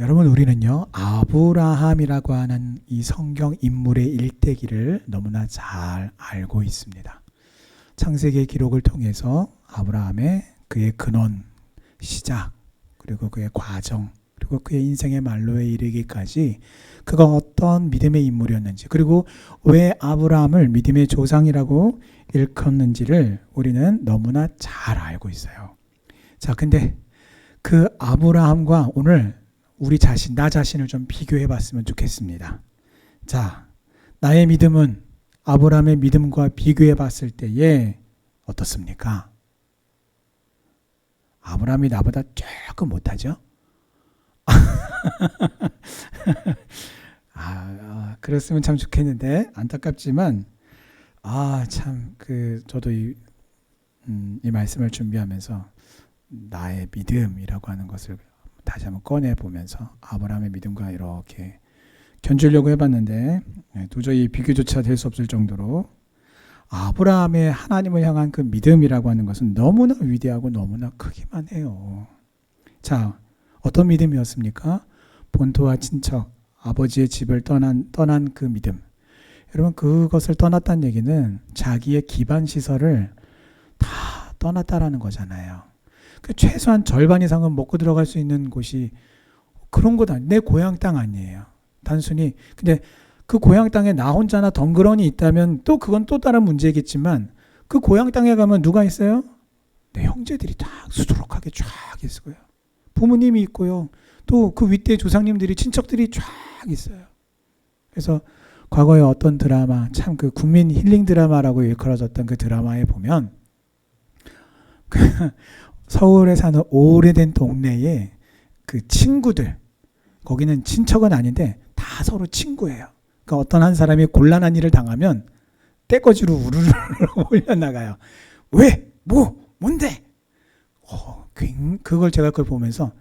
여러분, 우리는요, 아브라함이라고 하는 이 성경 인물의 일대기를 너무나 잘 알고 있습니다. 창세기 기록을 통해서 아브라함의 그의 근원, 시작, 그리고 그의 과정, 그리고 그의 인생의 만로에 이르기까지 그가 어떤 믿음의 인물이었는지, 그리고 왜 아브라함을 믿음의 조상이라고 일컫는지를 우리는 너무나 잘 알고 있어요. 자, 근데 그 아브라함과 오늘 우리 자신, 나 자신을 좀 비교해 봤으면 좋겠습니다. 자, 나의 믿음은 아브라함의 믿음과 비교해 봤을 때에 어떻습니까? 아브라함이 나보다 조금 못하죠? 그랬으면 참 좋겠는데, 안타깝지만, 저도 이 말씀을 준비하면서 나의 믿음이라고 하는 것을 다시 한번 꺼내보면서 아브라함의 믿음과 이렇게 견주려고 해봤는데 도저히 비교조차 될 수 없을 정도로 아브라함의 하나님을 향한 그 믿음이라고 하는 것은 너무나 위대하고 너무나 크기만 해요. 자, 어떤 믿음이었습니까? 본토와 친척, 아버지의 집을 떠난 그 믿음. 여러분, 그것을 떠났다는 얘기는 자기의 기반 시설을 다 떠났다라는 거잖아요. 최소한 절반 이상은 먹고 들어갈 수 있는 곳이 그런 곳 아니에요. 내 고향 땅 아니에요. 단순히. 근데 그 고향 땅에 나 혼자나 덩그러니 있다면 또 그건 또 다른 문제겠지만 그 고향 땅에 가면 누가 있어요? 내 형제들이 다 수두룩하게 쫙 있어요. 부모님이 있고요. 또 그 윗대 조상님들이, 친척들이 쫙 있어요. 그래서 과거에 어떤 드라마, 참 그 국민 힐링 드라마라고 일컬어졌던 그 드라마에 보면 서울에 사는 오래된 동네에 그 친구들, 거기는 친척은 아닌데 다 서로 친구예요. 그러니까 어떤 한 사람이 곤란한 일을 당하면 떼거지로 우르르 올려나가요. 왜? 뭔데? 그걸 보면서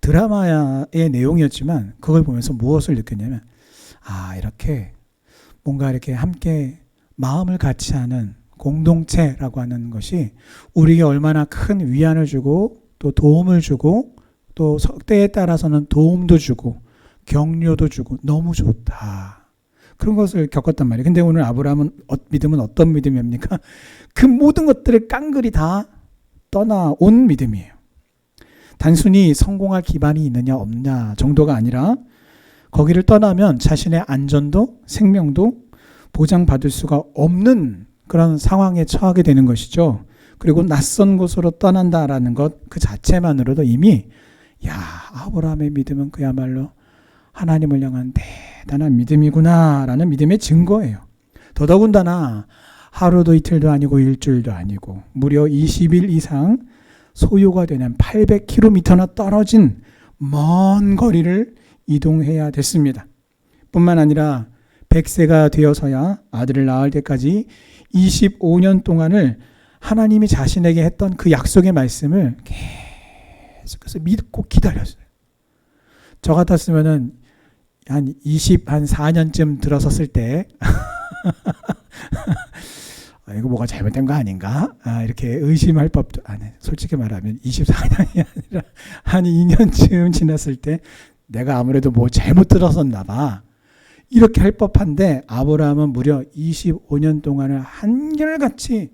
드라마의 내용이었지만 그걸 보면서 무엇을 느꼈냐면 이렇게 뭔가 이렇게 함께 마음을 같이 하는 공동체라고 하는 것이 우리에게 얼마나 큰 위안을 주고 또 도움을 주고 또 때에 따라서는 도움도 주고 격려도 주고 너무 좋다. 그런 것을 겪었단 말이에요. 근데 오늘 아브라함은 믿음은 어떤 믿음입니까? 그 모든 것들을 깡그리 다 떠나온 믿음이에요. 단순히 성공할 기반이 있느냐 없냐 정도가 아니라 거기를 떠나면 자신의 안전도 생명도 보장받을 수가 없는 그런 상황에 처하게 되는 것이죠. 그리고 낯선 곳으로 떠난다라는 것 그 자체만으로도 이미 아브라함의 믿음은 그야말로 하나님을 향한 대단한 믿음이구나라는 믿음의 증거예요. 더더군다나 하루도 이틀도 아니고 일주일도 아니고 무려 20일 이상 소요가 되는 800km나 떨어진 먼 거리를 이동해야 됐습니다. 뿐만 아니라 100세가 되어서야 아들을 낳을 때까지 25년 동안을 하나님이 자신에게 했던 그 약속의 말씀을 계속해서 믿고 기다렸어요. 저 같았으면은 한 4년쯤 들어섰을 때 이거 뭐가 잘못된 거 아닌가? 이렇게 의심할 법도 솔직히 말하면 24년이 아니라 한 2년쯤 지났을 때 내가 아무래도 뭐 잘못 들었었나 봐. 이렇게 할 법한데 아브라함은 무려 25년 동안을 한결같이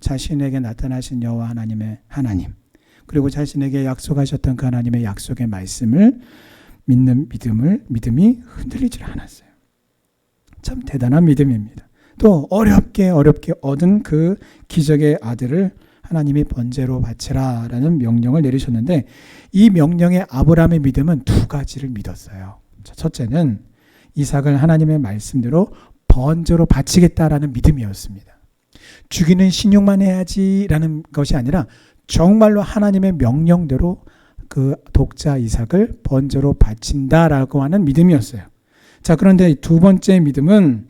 자신에게 나타나신 여호와 하나님의 하나님, 그리고 자신에게 약속하셨던 그 하나님의 약속의 말씀을 믿는 믿음이 흔들리질 않았어요. 참 대단한 믿음입니다. 또 어렵게 얻은 그 기적의 아들을 하나님이 번제로 바치라라는 명령을 내리셨는데 이 명령에 아브라함의 믿음은 두 가지를 믿었어요. 첫째는 이삭을 하나님의 말씀대로 번제로 바치겠다라는 믿음이었습니다. 죽이는 신용만 해야지라는 것이 아니라 정말로 하나님의 명령대로 그 독자 이삭을 번제로 바친다라고 하는 믿음이었어요. 자, 그런데 두 번째 믿음은,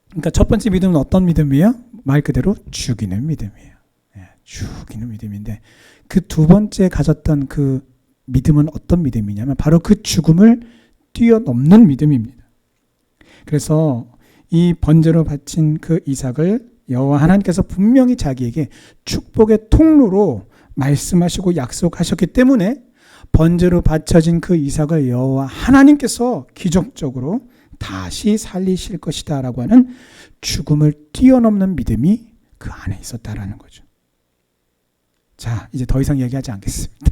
그러니까 첫 번째 믿음은 어떤 믿음이에요? 말 그대로 죽이는 믿음이에요. 죽이는 믿음인데 그 두 번째 가졌던 그 믿음은 어떤 믿음이냐면 바로 그 죽음을 뛰어넘는 믿음입니다. 그래서 이 번제로 바친 그 이삭을 여호와 하나님께서 분명히 자기에게 축복의 통로로 말씀하시고 약속하셨기 때문에 번제로 바쳐진 그 이삭을 여호와 하나님께서 기적적으로 다시 살리실 것이다 라고 하는 죽음을 뛰어넘는 믿음이 그 안에 있었다라는 거죠. 자, 이제 더 이상 얘기하지 않겠습니다.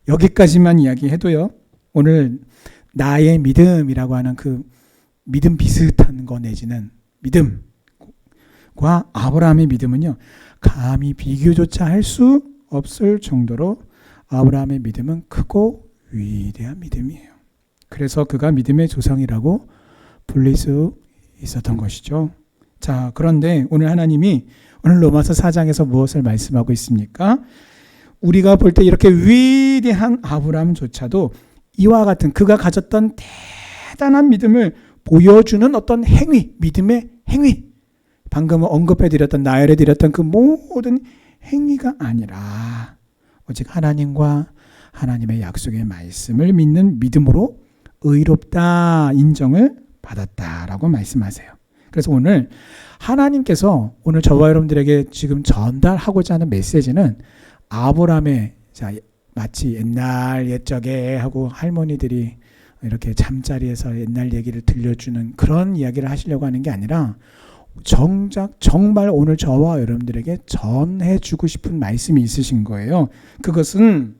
여기까지만 이야기해도요, 오늘 나의 믿음이라고 하는 그 믿음 비슷한 거 내지는 믿음과 아브라함의 믿음은요, 감히 비교조차 할 수 없을 정도로 아브라함의 믿음은 크고 위대한 믿음이에요. 그래서 그가 믿음의 조상이라고 불릴 수 있었던 것이죠. 자, 그런데 오늘 하나님이 오늘 로마서 4장에서 무엇을 말씀하고 있습니까? 우리가 볼 때 이렇게 위대한 아브라함조차도 이와 같은 그가 가졌던 대단한 믿음을 보여주는 어떤 행위, 믿음의 행위, 방금 언급해드렸던 나열해드렸던 그 모든 행위가 아니라 오직 하나님과 하나님의 약속의 말씀을 믿는 믿음으로 의롭다 인정을 받았다라고 말씀하세요. 그래서 오늘 하나님께서 오늘 저와 여러분들에게 지금 전달하고자 하는 메시지는 아브라함의, 자, 마치 옛날 옛적에 하고 할머니들이 이렇게 잠자리에서 옛날 얘기를 들려주는 그런 이야기를 하시려고 하는 게 아니라 정말 오늘 저와 여러분들에게 전해주고 싶은 말씀이 있으신 거예요. 그것은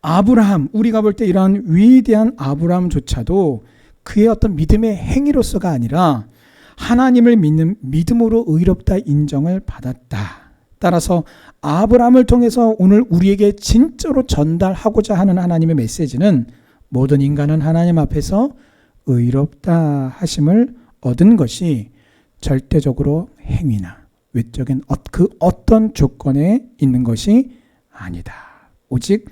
아브라함, 우리가 볼 때 이러한 위대한 아브라함조차도 그의 어떤 믿음의 행위로서가 아니라 하나님을 믿는 믿음으로 의롭다 인정을 받았다. 따라서 아브라함을 통해서 오늘 우리에게 진짜로 전달하고자 하는 하나님의 메시지는 모든 인간은 하나님 앞에서 의롭다 하심을 얻은 것이 절대적으로 행위나 외적인 그 어떤 조건에 있는 것이 아니다. 오직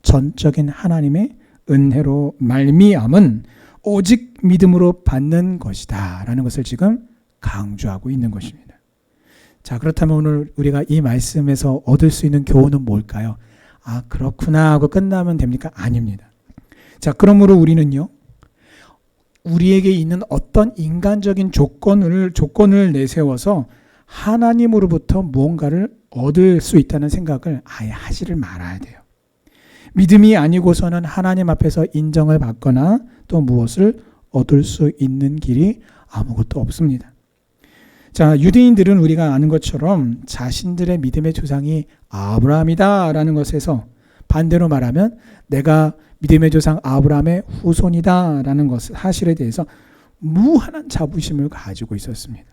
전적인 하나님의 은혜로 말미암은 오직 믿음으로 받는 것이다 라는 것을 지금 강조하고 있는 것입니다. 자, 그렇다면 오늘 우리가 이 말씀에서 얻을 수 있는 교훈은 뭘까요? 아, 그렇구나 하고 끝나면 됩니까? 아닙니다. 자, 그러므로 우리는요, 우리에게 있는 어떤 인간적인 조건을 내세워서 하나님으로부터 무언가를 얻을 수 있다는 생각을 아예 하지를 말아야 돼요. 믿음이 아니고서는 하나님 앞에서 인정을 받거나 또 무엇을 얻을 수 있는 길이 아무것도 없습니다. 자, 유대인들은 우리가 아는 것처럼 자신들의 믿음의 조상이 아브라함이다 라는 것에서 반대로 말하면 내가 믿음의 조상 아브라함의 후손이다 라는 것, 사실에 대해서 무한한 자부심을 가지고 있었습니다.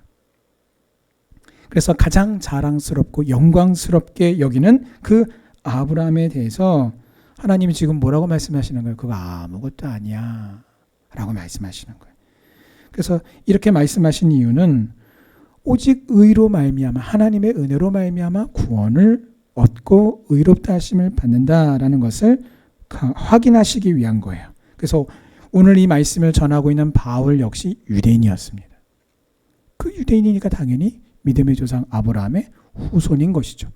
그래서 가장 자랑스럽고 영광스럽게 여기는 그 아브라함에 대해서 하나님이 지금 뭐라고 말씀하시는 거예요? 그거 아무것도 아니야 라고 말씀하시는 거예요. 그래서 이렇게 말씀하신 이유는 오직 의로 말미암아 하나님의 은혜로 말미암아 구원을 얻고 의롭다 하심을 받는다라는 것을 확인하시기 위한 거예요. 그래서 오늘 이 말씀을 전하고 있는 바울 역시 유대인이었습니다. 그 유대인이니까 당연히 믿음의 조상 아브라함의 후손인 것이죠.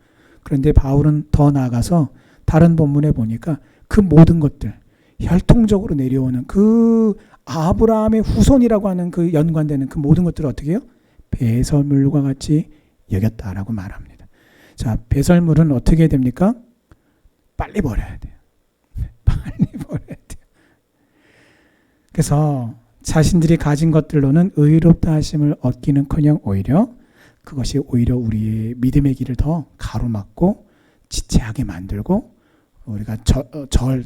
그런데 바울은 더 나아가서 다른 본문에 보니까 그 모든 것들, 혈통적으로 내려오는 그 아브라함의 후손이라고 하는 그 연관되는 그 모든 것들을 어떻게 해요? 배설물과 같이 여겼다라고 말합니다. 자, 배설물은 어떻게 됩니까? 빨리 버려야 돼요. 빨리 버려야 돼요. 그래서 자신들이 가진 것들로는 의롭다 하심을 얻기는커녕 오히려 그것이 오히려 우리의 믿음의 길을 더 가로막고 지체하게 만들고 우리가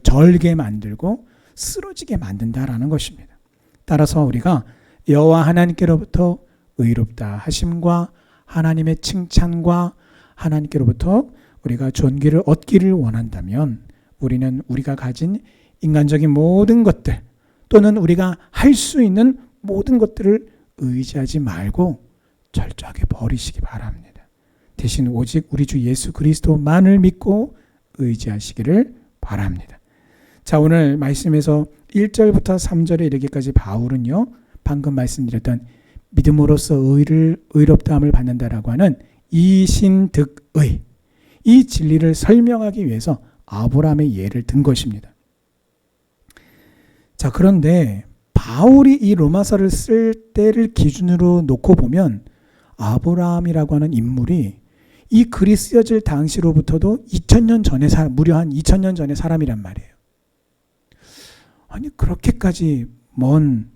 절게 만들고 쓰러지게 만든다라는 것입니다. 따라서 우리가 여호와 하나님께로부터 의롭다 하심과 하나님의 칭찬과 하나님께로부터 우리가 존귀를 얻기를 원한다면 우리는 우리가 가진 인간적인 모든 것들 또는 우리가 할 수 있는 모든 것들을 의지하지 말고 철저하게 버리시기 바랍니다. 대신 오직 우리 주 예수 그리스도만을 믿고 의지하시기를 바랍니다. 자, 오늘 말씀에서 1절부터 3절에 이르기까지 바울은요, 방금 말씀드렸던 믿음으로써 의롭다함을 받는다라고 하는 이신득의 이 진리를 설명하기 위해서 아브라함의 예를 든 것입니다. 자, 그런데 바울이 이 로마서를 쓸 때를 기준으로 놓고 보면 아브라함이라고 하는 인물이 이 글이 쓰여질 당시로부터도 2000년 전에 무려 한 2000년 전의 사람이란 말이에요. 아니 그렇게까지 먼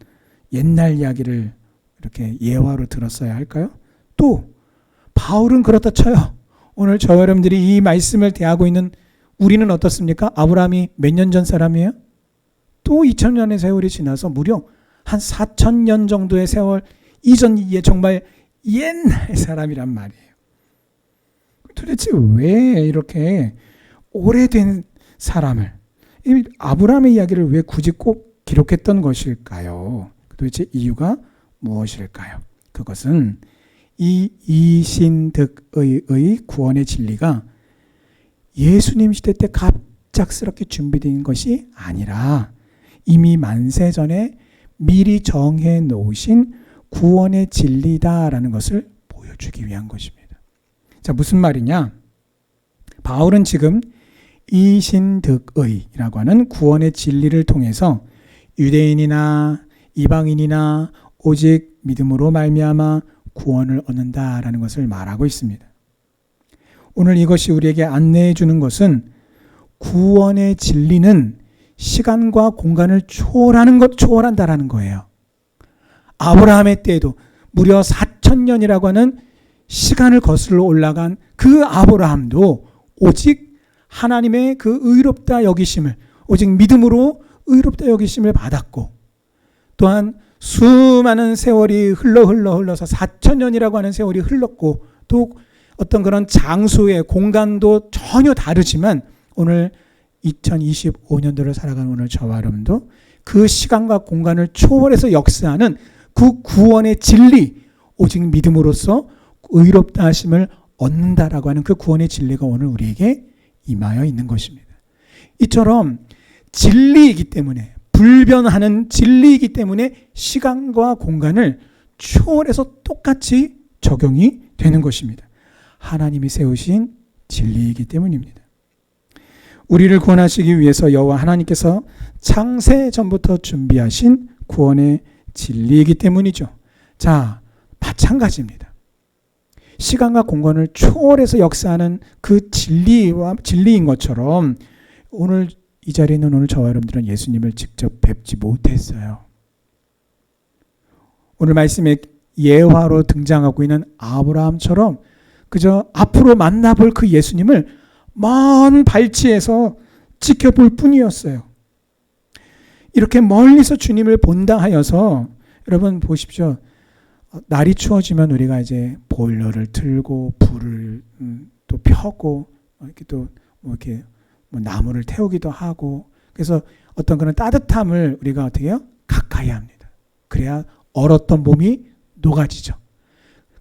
옛날 이야기를 이렇게 예화로 들었어야 할까요? 또 바울은 그렇다 쳐요. 오늘 저와 여러분들이 이 말씀을 대하고 있는 우리는 어떻습니까? 아브라함이 몇 년 전 사람이에요? 또 2000년의 세월이 지나서 무려 한 4000년 정도의 세월 이전에 정말 옛날 사람이란 말이에요. 도대체 왜 이렇게 오래된 사람을, 이 아브라함의 이야기를 왜 굳이 꼭 기록했던 것일까요? 도대체 이유가 무엇일까요? 그것은 이 이신득의 구원의 진리가 예수님 시대 때 갑작스럽게 준비된 것이 아니라 이미 만세 전에 미리 정해 놓으신 구원의 진리다라는 것을 보여주기 위한 것입니다. 자, 무슨 말이냐? 바울은 지금 이신득의라고 하는 구원의 진리를 통해서 유대인이나 이방인이나 오직 믿음으로 말미암아 구원을 얻는다라는 것을 말하고 있습니다. 오늘 이것이 우리에게 안내해 주는 것은 구원의 진리는 시간과 공간을 초월한다라는 거예요. 아브라함의 때에도 무려 4000년이라고 하는 시간을 거슬러 올라간 그 아브라함도 오직 하나님의 그 의롭다 여기심을, 오직 믿음으로 의롭다 여기심을 받았고, 또한 수많은 세월이 흘러서 4000년이라고 하는 세월이 흘렀고, 또 어떤 그런 장소의 공간도 전혀 다르지만 오늘 2025년도를 살아가는 오늘 저와 여러분도 그 시간과 공간을 초월해서 역사하는 그 구원의 진리, 오직 믿음으로써 의롭다 하심을 얻는다라고 하는 그 구원의 진리가 오늘 우리에게 임하여 있는 것입니다. 이처럼 진리이기 때문에, 불변하는 진리이기 때문에 시간과 공간을 초월해서 똑같이 적용이 되는 것입니다. 하나님이 세우신 진리이기 때문입니다. 우리를 구원하시기 위해서 여호와 하나님께서 창세 전부터 준비하신 구원의 진리이기 때문이죠. 자, 마찬가지입니다. 시간과 공간을 초월해서 역사하는 그 진리인 것처럼 오늘 이 자리에 있는 오늘 저와 여러분들은 예수님을 직접 뵙지 못했어요. 오늘 말씀에 예화로 등장하고 있는 아브라함처럼 그저 앞으로 만나볼 그 예수님을 먼 발치에서 지켜볼 뿐이었어요. 이렇게 멀리서 주님을 본다 하여서 여러분 보십시오. 날이 추워지면 우리가 이제 보일러를 틀고 불을 또 펴고 이렇게 또 이렇게 나무를 태우기도 하고, 그래서 어떤 그런 따뜻함을 우리가 어떻게 해요? 가까이 합니다. 그래야 얼었던 몸이 녹아지죠.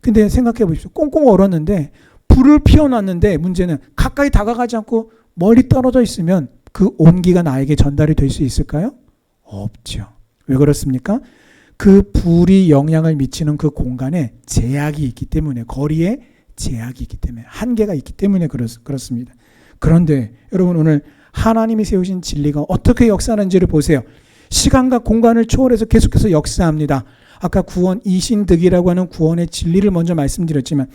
근데 생각해 보십시오. 꽁꽁 얼었는데 불을 피워놨는데 문제는 가까이 다가가지 않고 멀리 떨어져 있으면 그 온기가 나에게 전달이 될 수 있을까요? 없죠. 왜 그렇습니까? 그 불이 영향을 미치는 그 공간에 제약이 있기 때문에, 거리에 제약이 있기 때문에, 한계가 있기 때문에 그렇습니다. 그런데 여러분 오늘 하나님이 세우신 진리가 어떻게 역사하는지를 보세요. 시간과 공간을 초월해서 계속해서 역사합니다. 아까 구원 이신득이라고 하는 구원의 진리를 먼저 말씀드렸지만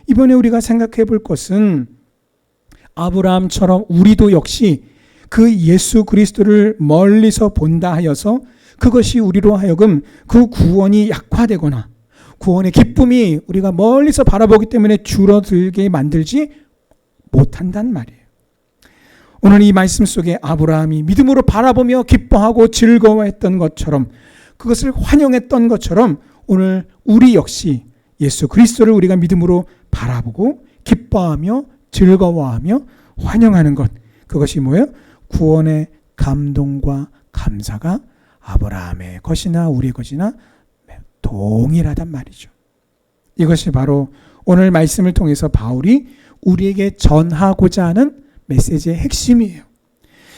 이번에 우리가 생각해 볼 것은 아브라함처럼 우리도 역시 그 예수 그리스도를 멀리서 본다 하여서 그것이 우리로 하여금 그 구원이 약화되거나 구원의 기쁨이 우리가 멀리서 바라보기 때문에 줄어들게 만들지 못한단 말이에요. 오늘 이 말씀 속에 아브라함이 믿음으로 바라보며 기뻐하고 즐거워했던 것처럼, 그것을 환영했던 것처럼 오늘 우리 역시 예수 그리스도를 우리가 믿음으로 바라보고 기뻐하며 즐거워하며 환영하는 것, 그것이 뭐예요? 구원의 감동과 감사가 아브라함의 것이나 우리의 것이나 동일하단 말이죠. 이것이 바로 오늘 말씀을 통해서 바울이 우리에게 전하고자 하는 메시지의 핵심이에요.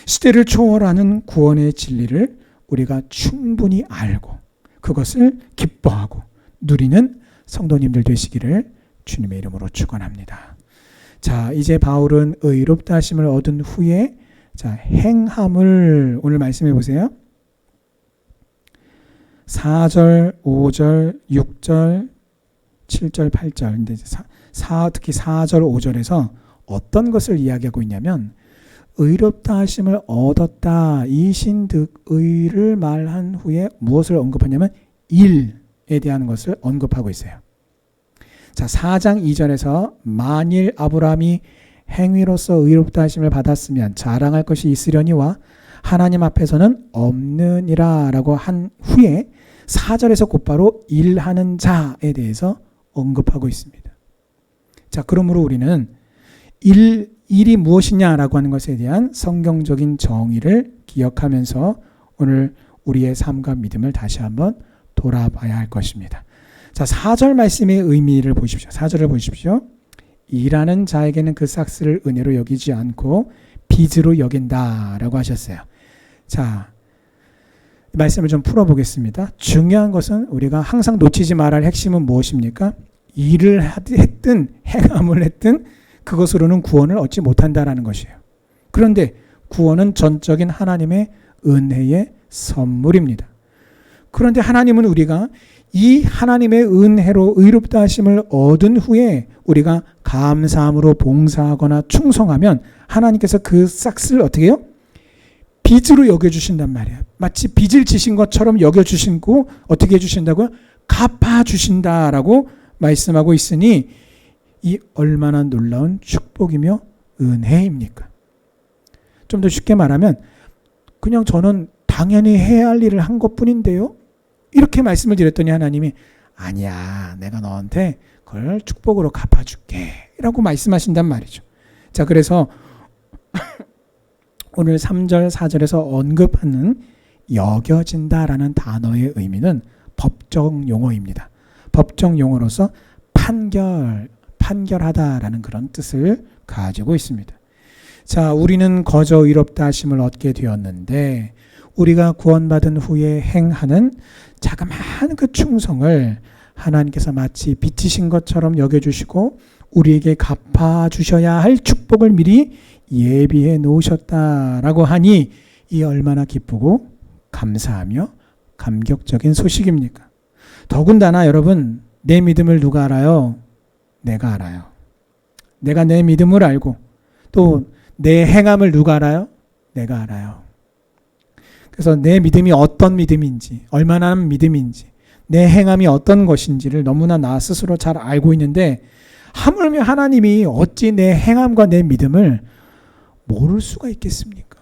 시대를 초월하는 구원의 진리를 우리가 충분히 알고 그것을 기뻐하고 누리는 성도님들 되시기를 주님의 이름으로 축원합니다. 자, 이제 바울은 의롭다 하심을 얻은 후에 자, 행함을 오늘 말씀해 보세요. 4절, 5절, 6절, 7절, 8절. 근데 특히 4절, 5절에서 어떤 것을 이야기하고 있냐면 의롭다 하심을 얻었다. 이신득 의를 말한 후에 무엇을 언급하냐면 일에 대한 것을 언급하고 있어요. 자, 4장 2절에서 만일 아브라함이 행위로서 의롭다 하심을 받았으면 자랑할 것이 있으려니와 하나님 앞에서는 없느니라 라고 한 후에 4절에서 곧바로 일하는 자에 대해서 언급하고 있습니다. 자, 그러므로 우리는 일이 무엇이냐라고 하는 것에 대한 성경적인 정의를 기억하면서 오늘 우리의 삶과 믿음을 다시 한번 돌아봐야 할 것입니다. 자, 4절 말씀의 의미를 보십시오. 4절을 보십시오. 일하는 자에게는 그 삭스를 은혜로 여기지 않고 빚으로 여긴다라고 하셨어요. 자, 말씀을 좀 풀어보겠습니다. 중요한 것은 우리가 항상 놓치지 말아야 할 핵심은 무엇입니까? 일을 했든 행함을 했든 그것으로는 구원을 얻지 못한다라는 것이에요. 그런데 구원은 전적인 하나님의 은혜의 선물입니다. 그런데 하나님은 우리가 이 하나님의 은혜로 의롭다 하심을 얻은 후에 우리가 감사함으로 봉사하거나 충성하면 하나님께서 그 싹스를 어떻게 해요? 빚으로 여겨주신단 말이에요. 마치 빚을 지신 것처럼 여겨주시고 어떻게 해주신다고요? 갚아주신다라고 말씀하고 있으니 이 얼마나 놀라운 축복이며 은혜입니까? 좀 더 쉽게 말하면 그냥 저는 당연히 해야 할 일을 한 것뿐인데요. 이렇게 말씀을 드렸더니 하나님이 아니야, 내가 너한테 그걸 축복으로 갚아줄게 라고 말씀하신단 말이죠. 자, 그래서 오늘 3절, 4절에서 언급하는 여겨진다라는 단어의 의미는 법정 용어입니다. 법정 용어로서 판결하다라는 그런 뜻을 가지고 있습니다. 자, 우리는 거저 의롭다 하심을 얻게 되었는데 우리가 구원받은 후에 행하는 자그마한 그 충성을 하나님께서 마치 빚지신 것처럼 여겨주시고 우리에게 갚아주셔야 할 축복을 미리 예비해 놓으셨다라고 하니 이 얼마나 기쁘고 감사하며 감격적인 소식입니까? 더군다나 여러분, 내 믿음을 누가 알아요? 내가 알아요. 내가 내 믿음을 알고 또 내 행함을 누가 알아요? 내가 알아요. 그래서 내 믿음이 어떤 믿음인지, 얼마나 믿음인지, 내 행함이 어떤 것인지를 너무나 나 스스로 잘 알고 있는데 하물며 하나님이 어찌 내 행함과 내 믿음을 모를 수가 있겠습니까?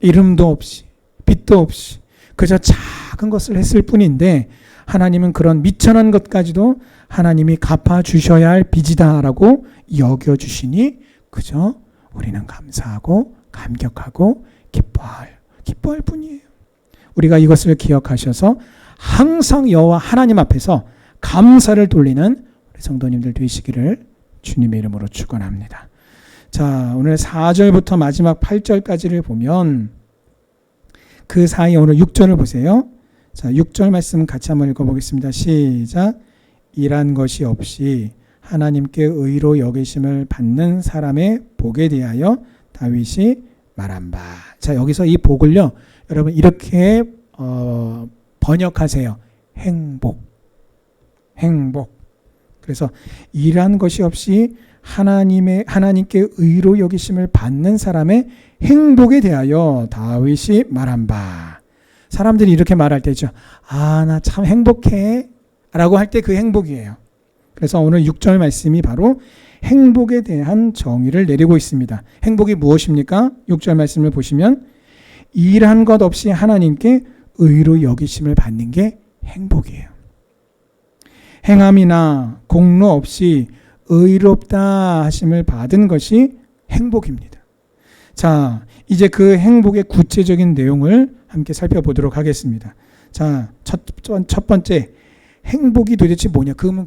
이름도 없이 빚도 없이 그저 작은 것을 했을 뿐인데 하나님은 그런 미천한 것까지도 하나님이 갚아주셔야 할 빚이다라고 여겨주시니 그저 우리는 감사하고 감격하고 기뻐할 뿐이에요. 우리가 이것을 기억하셔서 항상 여호와 하나님 앞에서 감사를 돌리는 우리 성도님들 되시기를 주님의 이름으로 축원합니다. 자, 오늘 4절부터 마지막 8절까지를 보면 그 사이 오늘 6절을 보세요. 자, 6절 말씀 같이 한번 읽어보겠습니다. 시작. 일한 것이 없이 하나님께 의로 여기심을 받는 사람의 복에 대하여 다윗이 말한 바. 자, 여기서 이 복을요, 여러분 이렇게 번역하세요. 행복. 그래서 일한 것이 없이 하나님께 의로 여기심을 받는 사람의 행복에 대하여 다윗이 말한 바. 사람들이 이렇게 말할 때죠. 아, 나 참 행복해 라고 할 때 그 행복이에요. 그래서 오늘 6절 말씀이 바로 행복에 대한 정의를 내리고 있습니다. 행복이 무엇입니까? 6절 말씀을 보시면 일한 것 없이 하나님께 의로 여기심을 받는 게 행복이에요. 행함이나 공로 없이 의롭다 하심을 받은 것이 행복입니다. 자, 이제 그 행복의 구체적인 내용을 함께 살펴보도록 하겠습니다. 자, 첫 번째, 행복이 도대체 뭐냐? 그러면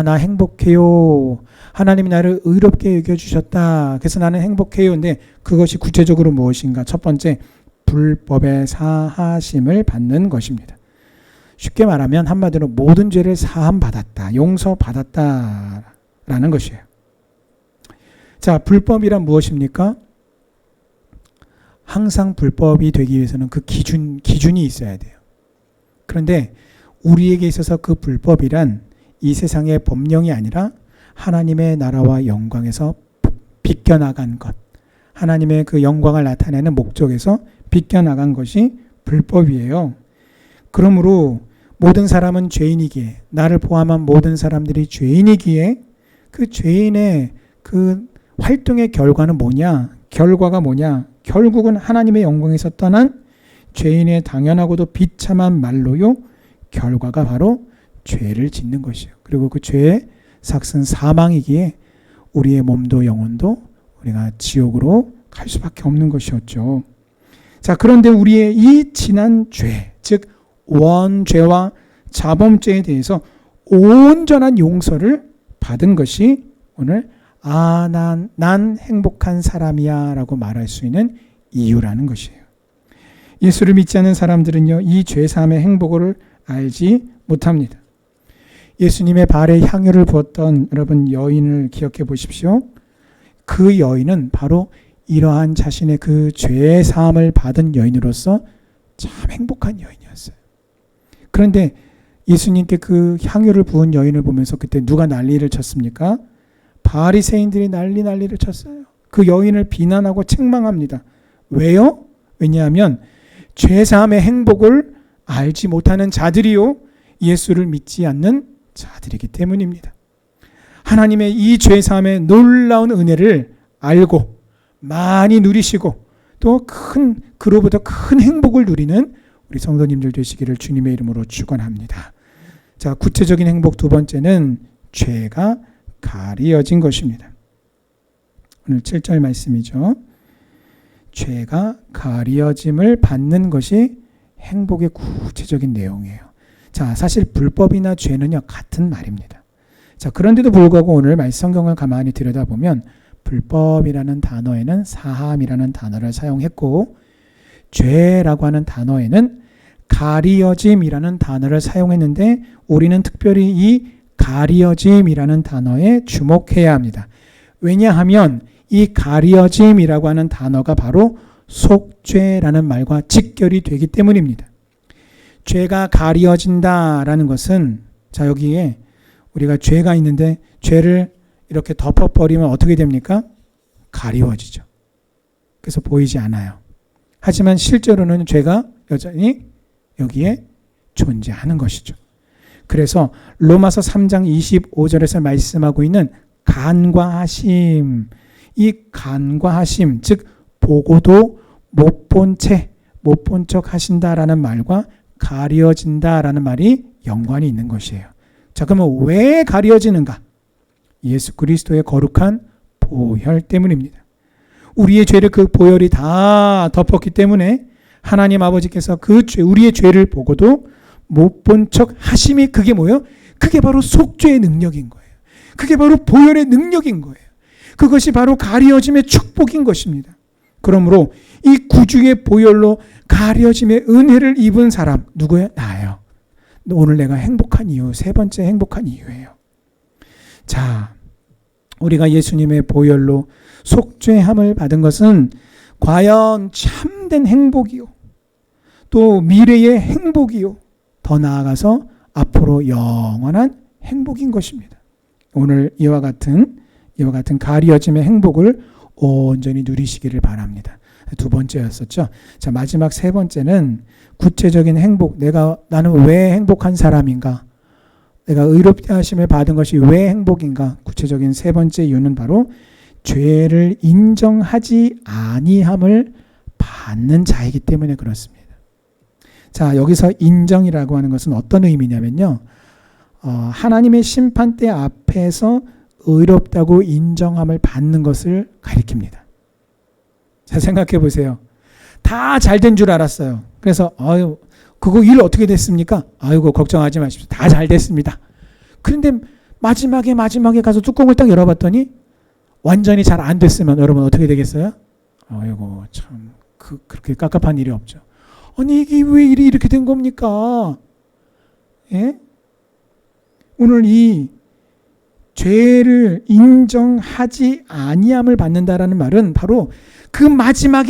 나 행복해요. 하나님이 나를 의롭게 여겨주셨다. 그래서 나는 행복해요. 근데 그것이 구체적으로 무엇인가? 첫 번째, 불법의 사하심을 받는 것입니다. 쉽게 말하면 한마디로 모든 죄를 사함받았다. 용서받았다. 라는 것이에요. 자, 불법이란 무엇입니까? 항상 불법이 되기 위해서는 그 기준이 있어야 돼요. 그런데 우리에게 있어서 그 불법이란 이 세상의 법령이 아니라 하나님의 나라와 영광에서 비껴나간 것, 하나님의 그 영광을 나타내는 목적에서 비껴나간 것이 불법이에요. 그러므로 모든 사람은 죄인이기에, 나를 포함한 모든 사람들이 죄인이기에 그 죄인의 그 활동의 결과는 뭐냐? 결과가 뭐냐? 결국은 하나님의 영광에서 떠난 죄인의 당연하고도 비참한 말로요. 결과가 바로 죄를 짓는 것이에요. 그리고 그 죄의 삭은 사망이기에 우리의 몸도 영혼도 우리가 지옥으로 갈 수밖에 없는 것이었죠. 자, 그런데 우리의 이 지난 죄, 즉 원죄와 자범죄에 대해서 온전한 용서를 받은 것이 오늘 난 행복한 사람이야 라고 말할 수 있는 이유라는 것이에요. 예수를 믿지 않는 사람들은요, 이 죄사함의 행복을 알지 못합니다. 예수님의 발에 향유를 부었던 여러분 여인을 기억해 보십시오. 그 여인은 바로 이러한 자신의 그 죄의 사함을 받은 여인으로서 참 행복한 여인이었어요. 그런데 예수님께 그 향유를 부은 여인을 보면서 그때 누가 난리를 쳤습니까? 바리새인들이 난리를 쳤어요. 그 여인을 비난하고 책망합니다. 왜요? 왜냐하면 죄사함의 행복을 알지 못하는 자들이요, 예수를 믿지 않는 자들이기 때문입니다. 하나님의 이 죄사함의 놀라운 은혜를 알고 많이 누리시고 또 그로부터 큰 행복을 누리는 우리 성도님들 되시기를 주님의 이름으로 축원합니다. 자, 구체적인 행복 두 번째는 죄가 가리어진 것입니다. 오늘 7절 말씀이죠. 죄가 가리어짐을 받는 것이 행복의 구체적인 내용이에요. 자, 사실 불법이나 죄는요, 같은 말입니다. 자, 그런데도 불구하고 오늘 성경을 가만히 들여다보면 불법이라는 단어에는 사함이라는 단어를 사용했고 죄라고 하는 단어에는 가리어짐이라는 단어를 사용했는데 우리는 특별히 이 가리어짐이라는 단어에 주목해야 합니다. 왜냐하면 이 가리어짐이라고 하는 단어가 바로 속죄라는 말과 직결이 되기 때문입니다. 죄가 가리어진다라는 것은, 자, 여기에 우리가 죄가 있는데 죄를 이렇게 덮어버리면 어떻게 됩니까? 가리워지죠. 그래서 보이지 않아요. 하지만 실제로는 죄가 여전히 여기에 존재하는 것이죠. 그래서 로마서 3장 25절에서 말씀하고 있는 간과하심, 이 간과하심, 즉 보고도 못 본 척 하신다라는 말과 가려진다라는 말이 연관이 있는 것이에요. 자, 그러면 왜 가려지는가? 예수 그리스도의 거룩한 보혈 때문입니다. 우리의 죄를 그 보혈이 다 덮었기 때문에 하나님 아버지께서 그 죄, 우리의 죄를 보고도 못 본 척 하심이 그게 뭐예요? 그게 바로 속죄의 능력인 거예요. 그게 바로 보혈의 능력인 거예요. 그것이 바로 가려짐의 축복인 것입니다. 그러므로 이 구주의 보혈로 가려짐의 은혜를 입은 사람 누구예요? 나예요. 오늘 내가 행복한 이유, 세 번째 행복한 이유예요. 자, 우리가 예수님의 보혈로 속죄함을 받은 것은 과연 참된 행복이요, 또 미래의 행복이요, 더 나아가서 앞으로 영원한 행복인 것입니다. 오늘 이와 같은 가리어짐의 행복을 온전히 누리시기를 바랍니다. 두 번째였었죠. 자, 마지막 세 번째는 구체적인 행복. 나는 왜 행복한 사람인가? 내가 의롭게 하심을 받은 것이 왜 행복인가? 구체적인 세 번째 이유는 바로 죄를 인정하지 아니함을 받는 자이기 때문에 그렇습니다. 자, 여기서 인정이라고 하는 것은 어떤 의미냐면요, 하나님의 심판대 앞에서 의롭다고 인정함을 받는 것을 가리킵니다. 자, 생각해 보세요. 다 잘된 줄 알았어요. 그래서 그거 일 어떻게 됐습니까? 아이고, 걱정하지 마십시오. 다 잘 됐습니다. 그런데 마지막에 가서 뚜껑을 딱 열어봤더니 완전히 잘 안 됐으면 여러분 어떻게 되겠어요? 아이고, 참 그렇게 깝깝한 일이 없죠. 아니, 이게 왜 일이 이렇게 된 겁니까? 예? 오늘 이 죄를 인정하지 아니함을 받는다라는 말은 바로 그 마지막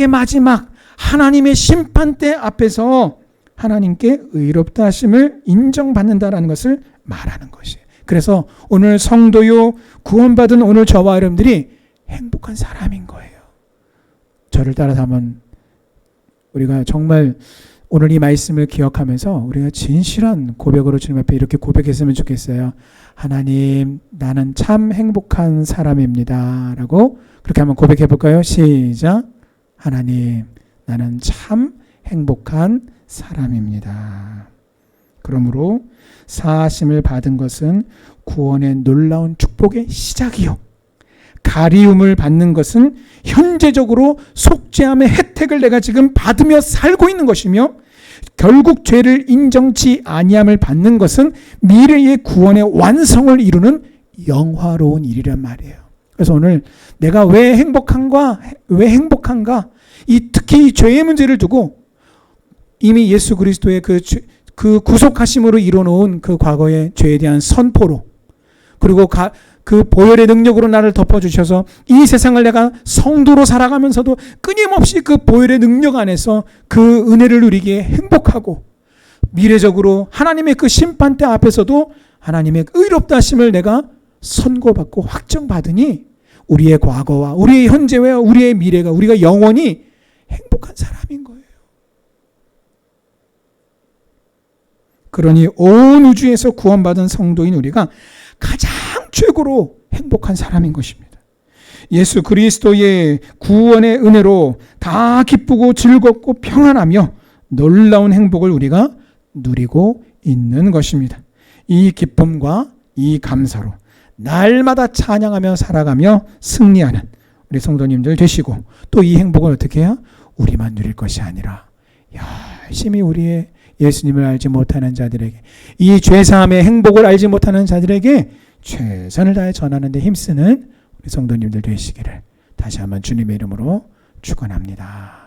하나님의 심판대 앞에서 하나님께 의롭다 하심을 인정받는다라는 것을 말하는 것이에요. 그래서 오늘 성도요, 구원받은 오늘 저와 여러분들이 행복한 사람인 거예요. 저를 따라서 한번 우리가 정말 오늘 이 말씀을 기억하면서 우리가 진실한 고백으로 주님 앞에 이렇게 고백했으면 좋겠어요. 하나님, 나는 참 행복한 사람입니다. 라고 그렇게 한번 고백해 볼까요? 시작. 하나님, 나는 참 행복한 사람입니다. 그러므로 사하심을 받은 것은 구원의 놀라운 축복의 시작이요, 가리움을 받는 것은 현재적으로 속죄함의 혜택을 내가 지금 받으며 살고 있는 것이며, 결국 죄를 인정치 아니함을 받는 것은 미래의 구원의 완성을 이루는 영화로운 일이란 말이에요. 그래서 오늘 내가 왜 행복한가, 특히 이 죄의 문제를 두고 이미 예수 그리스도의 그 구속하심으로 이뤄놓은 그 과거의 죄에 대한 선포로, 그리고 그 보혈의 능력으로 나를 덮어주셔서 이 세상을 내가 성도로 살아가면서도 끊임없이 그 보혈의 능력 안에서 그 은혜를 누리기에 행복하고, 미래적으로 하나님의 그 심판대 앞에서도 하나님의 의롭다 하심을 내가 선고받고 확정받으니 우리의 과거와 우리의 현재와 우리의 미래가, 우리가 영원히 행복한 사람인 거예요. 그러니 온 우주에서 구원받은 성도인 우리가 가장 최고로 행복한 사람인 것입니다. 예수 그리스도의 구원의 은혜로 다 기쁘고 즐겁고 평안하며 놀라운 행복을 우리가 누리고 있는 것입니다. 이 기쁨과 이 감사로 날마다 찬양하며 살아가며 승리하는 우리 성도님들 되시고, 또 이 행복을 어떻게 해야? 우리만 누릴 것이 아니라 열심히 우리의 예수님을 알지 못하는 자들에게, 이 죄사함의 행복을 알지 못하는 자들에게 최선을 다해 전하는 데 힘쓰는 우리 성도님들 되시기를 다시 한번 주님의 이름으로 축원합니다.